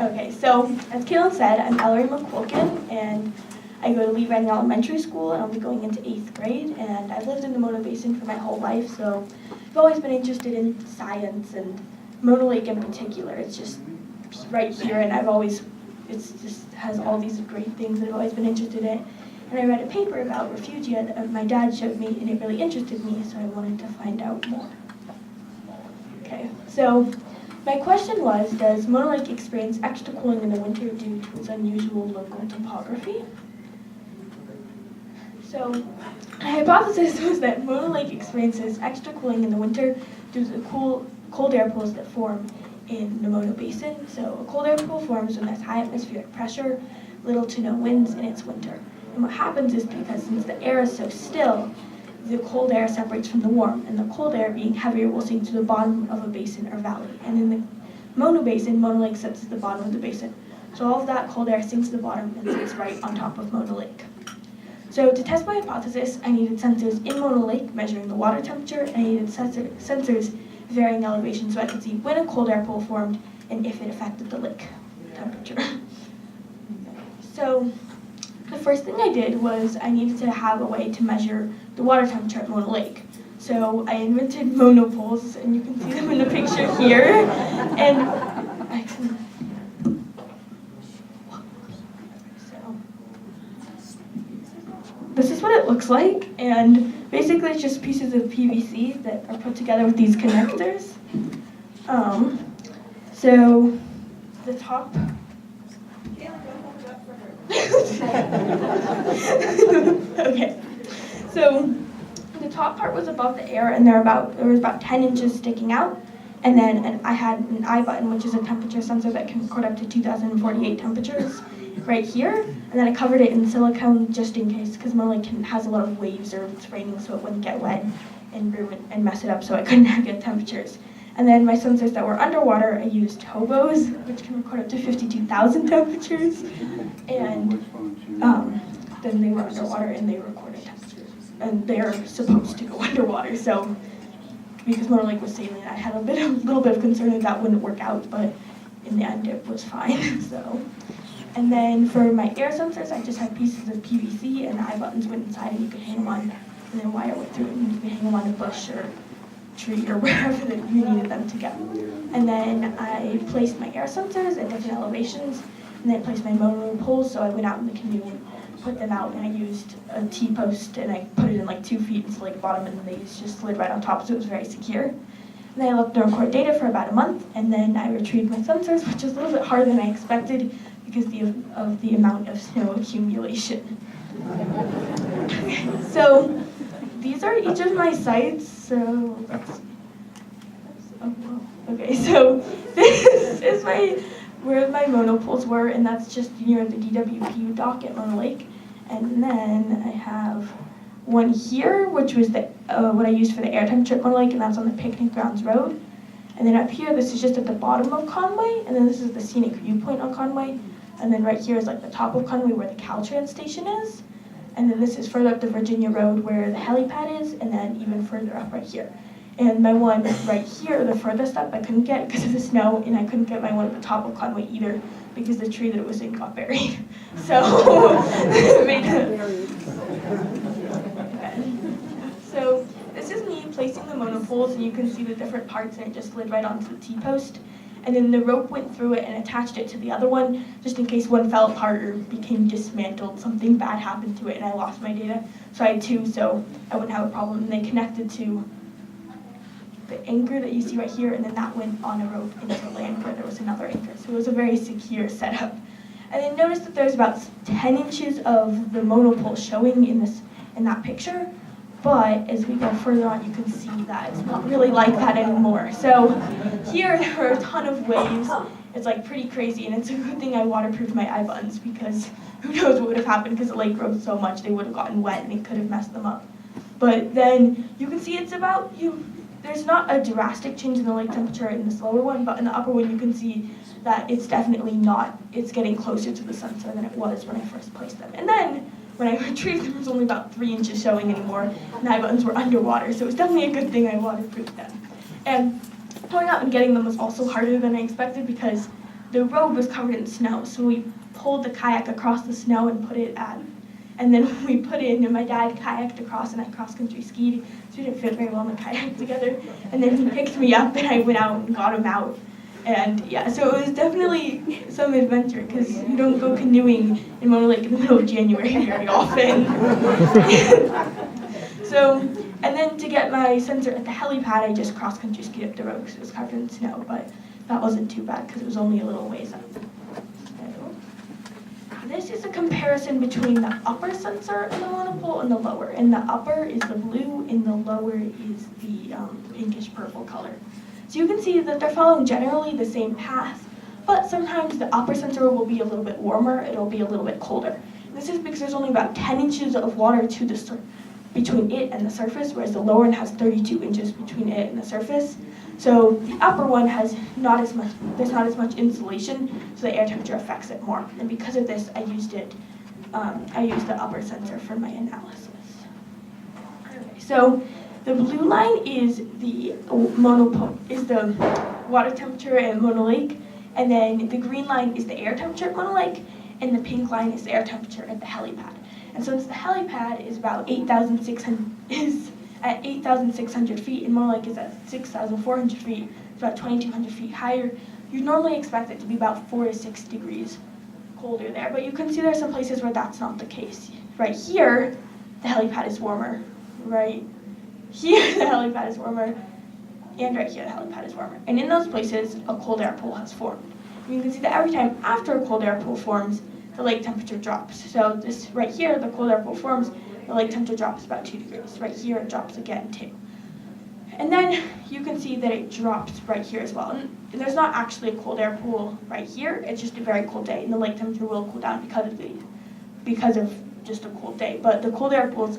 Okay, so as Kaylin said, I'm Ellery McQuilkin, and I go to Lee Reading Elementary School, and I'll be going into 8th grade, and I've lived in the Mono Basin for my whole life, so I've always been interested in science, and Mono Lake in particular. It's just right here, and it just has all these great things that I've always been interested in. And I read a paper about refugia that my dad showed me, and it really interested me, so I wanted to find out more. Okay, so my question was, does Mono Lake experience extra cooling in the winter due to its unusual local topography? So my hypothesis was that Mono Lake experiences extra cooling in the winter due to the cold air pools that form in the Mono Basin. So a cold air pool forms when there's high atmospheric pressure, little to no winds, and it's winter. And what happens is because since the air is so still, the cold air separates from the warm, and the cold air, being heavier, will sink to the bottom of a basin or valley. And in the Mono Basin, Mono Lake sits at the bottom of the basin. So all of that cold air sinks to the bottom and sits right on top of Mono Lake. So to test my hypothesis, I needed sensors in Mono Lake measuring the water temperature, and I needed sensors varying elevation so I could see when a cold air pool formed and if it affected the lake temperature. So the first thing I did was I needed to have a way to measure the water temperature at Mono Lake. So I invented monopoles, and you can see them in the picture here. And I can, so this is what it looks like, and basically it's just pieces of PVC that are put together with these connectors. So the top. Okay, so the top part was above the air, and there was about 10 inches sticking out, and then I had an I button, which is a temperature sensor that can record up to 2048 temperatures right here, and then I covered it in silicone just in case, because Mono Lake has a lot of waves or it's raining, so it wouldn't get wet and ruin and mess it up, so I couldn't have good temperatures. And then my sensors that were underwater, I used hobos, which can record up to 52,000 temperatures. And then they were underwater and they recorded temperatures. And they're supposed to go underwater. So because Mono Lake was saline, I had a little bit of concern that wouldn't work out, but in the end it was fine. So, and then for my air sensors, I just had pieces of PVC, and the I buttons went inside, and you could hang them on, and then wire went through it, and you could hang them on a bush or tree or wherever that you needed them to go. And then I placed my air sensors at different elevations, and then I placed my mono poles, so I went out in the canoe and put them out, and I used a T-post, and I put it in like 2 feet into Lake bottom, and they just slid right on top, so it was very secure. And then I looked to record data for about a month, and then I retrieved my sensors, which was a little bit harder than I expected because of the amount of snow accumulation. So these are each of my sites. So let's see. Okay, so this is where my monopoles were, and that's just near the DWPU dock at Mono Lake. And then I have one here, which was what I used for the air temperature at Mono Lake, and that's on the Picnic Grounds Road. And then up here, this is just at the bottom of Conway, and then this is the scenic viewpoint on Conway. And then right here is like the top of Conway where the Caltrans station is. And then this is further up the Virginia Road where the helipad is, and then even further up right here. And my one right here, the furthest up, I couldn't get because of the snow, and I couldn't get my one at the top of Conway either because the tree that it was in got buried. So, so this is me placing the monopoles, and you can see the different parts, and it just slid right onto the T-post. And then the rope went through it and attached it to the other one, just in case one fell apart or became dismantled, something bad happened to it, and I lost my data. So I had 2, so I wouldn't have a problem. And they connected to the anchor that you see right here, and then that went on a rope into land where there was another anchor. So it was a very secure setup. And then notice that there's about 10 inches of the monopole showing in that picture. But as we go further on, you can see that it's not really like that anymore. So here there are a ton of waves. It's like pretty crazy, and it's a good thing I waterproofed my eye buttons because who knows what would have happened because the lake rose so much they would have gotten wet and it could have messed them up. But then you can see it's about there's not a drastic change in the lake temperature in this lower one, but in the upper one you can see that it's definitely not. It's getting closer to the sensor than it was when I first placed them. And then when I retrieved them, there was only about 3 inches showing anymore, and the eye buttons were underwater, so it was definitely a good thing I waterproofed them. And going out and getting them was also harder than I expected because the road was covered in snow, so we pulled the kayak across the snow and put it at, and then we put it in, and my dad kayaked across, and I cross-country skied, so we didn't fit very well in the kayak together, and then he picked me up, and I went out and got him out, and yeah, so it was definitely some adventure, because you don't go canoeing in Mono Lake in the middle of January very often. So, and then to get my sensor at the helipad, I just cross-country skied up the road because it was covered in snow, but that wasn't too bad because it was only a little ways up. So, this is a comparison between the upper sensor in the monopole and the lower. And the upper is the blue, and the lower is the pinkish purple color. So you can see that they're following generally the same path, but sometimes the upper sensor will be a little bit warmer, it'll be a little bit colder. And this is because there's only about 10 inches of water to the between it and the surface, whereas the lower one has 32 inches between it and the surface. So the upper one has there's not as much insulation, so the air temperature affects it more. And because of this, I used the upper sensor for my analysis. Okay, so the blue line is the water temperature at Mono Lake, and then the green line is the air temperature at Mono Lake, and the pink line is the air temperature at the helipad. And since the helipad is about 8,600 feet, and Mono Lake is at 6,400 feet, it's about 2,200 feet higher, you'd normally expect it to be about 4 to 6 degrees colder there. But you can see there are some places where that's not the case. Right here, the helipad is warmer. Right here, the helipad is warmer. And right here, the helipad is warmer. And in those places, a cold air pool has formed. And you can see that every time after a cold air pool forms, the lake temperature drops. So this right here, the cold air pool forms, the lake temperature drops about 2 degrees. Right here, it drops again 2. And then you can see that it drops right here as well. And there's not actually a cold air pool right here. It's just a very cold day, and the lake temperature will cool down because of just a cold day. But the cold air pools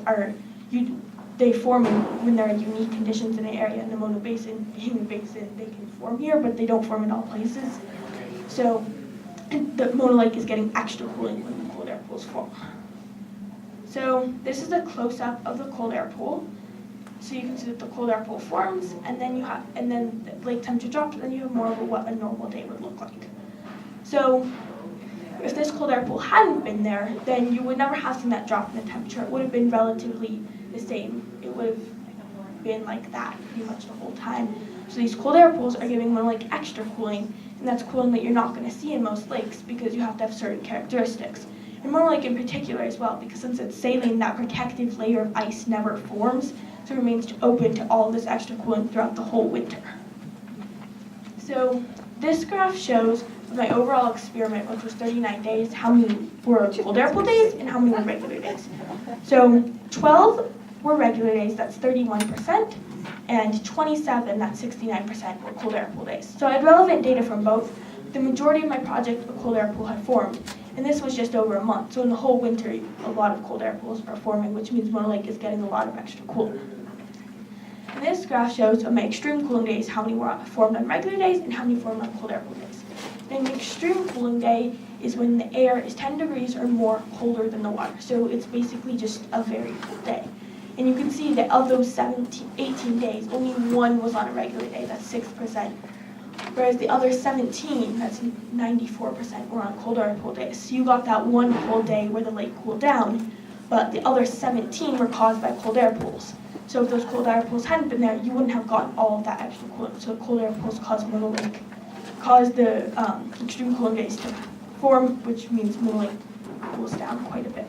they form when there are unique conditions in an area. In the Mono Basin, being a basin, they can form here, but they don't form in all places. So the Mono Lake is getting extra cooling when the cold air pools form. So this is a close-up of the cold air pool. So you can see that the cold air pool forms, and then the lake temperature drops, and then you have more of what a normal day would look like. So if this cold air pool hadn't been there, then you would never have seen that drop in the temperature. It would have been relatively the same. It would have been like that pretty much the whole time. So these cold air pools are giving Mono Lake extra cooling, and that's cooling that you're not going to see in most lakes because you have to have certain characteristics. And Mono Lake in particular as well, because since it's saline, that protective layer of ice never forms, so it remains open to all this extra cooling throughout the whole winter. So this graph shows my overall experiment, which was 39 days, how many were cold air pool days and how many were regular days. So 12 were regular days, that's 31%, and 27, that's 69%, were cold air pool days. So I had relevant data from both. The majority of my project, a cold air pool had formed, and this was just over a month. So in the whole winter, a lot of cold air pools are forming, which means Mono Lake is getting a lot of extra cooling. And this graph shows on my extreme cooling days how many were formed on regular days and how many formed on cold air pool days. And an extreme cooling day is when the air is 10 degrees or more colder than the water. So it's basically just a very cold day. And you can see that of those 18 days, only one was on a regular day, that's 6%. Whereas the other 17, that's 94%, were on cold air pool days. So you got that one cold day where the lake cooled down, but the other 17 were caused by cold air pools. So if those cold air pools hadn't been there, you wouldn't have gotten all of that extra cooling. So cold air pools caused the extreme cooling days to form, which means Mono Lake cools down quite a bit.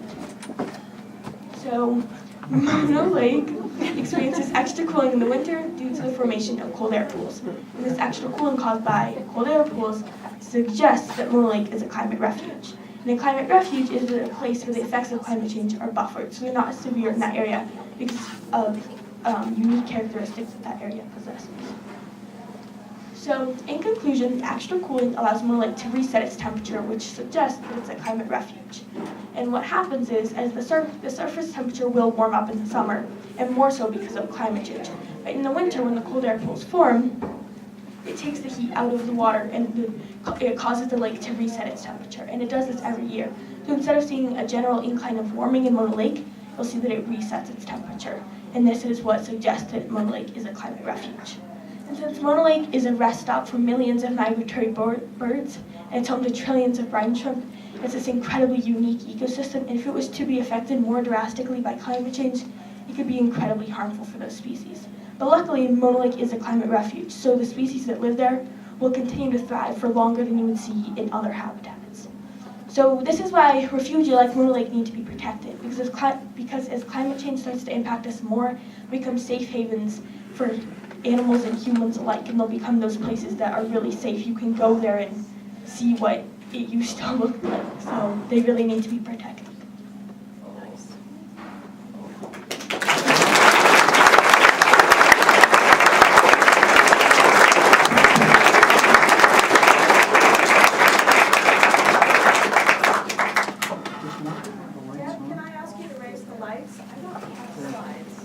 So Mono Lake experiences extra cooling in the winter due to the formation of cold air pools. And this extra cooling caused by cold air pools suggests that Mono Lake is a climate refuge. And a climate refuge is a place where the effects of climate change are buffered, so they're not as severe in that area because of unique characteristics that that area possesses. So, in conclusion, the extra cooling allows Mono Lake to reset its temperature, which suggests that it's a climate refuge. And what happens is, as the surface temperature will warm up in the summer, and more so because of climate change. But in the winter, when the cold air pools form, it takes the heat out of the water, and it causes the lake to reset its temperature. And it does this every year. So instead of seeing a general incline of warming in Mono Lake, you'll see that it resets its temperature. And this is what suggests that Mono Lake is a climate refuge. And since Mona Lake is a rest stop for millions of migratory birds, and it's home to trillions of brine shrimp, it's this incredibly unique ecosystem. And if it was to be affected more drastically by climate change, it could be incredibly harmful for those species. But luckily, Mona Lake is a climate refuge, so the species that live there will continue to thrive for longer than you would see in other habitats. So this is why refugia like Mona Lake need to be protected, because as climate change starts to impact us more, we become safe havens for animals and humans alike, and they'll become those places that are really safe. You can go there and see what it used to look like, so they really need to be protected. Can I ask you to raise the lights? I don't have slides.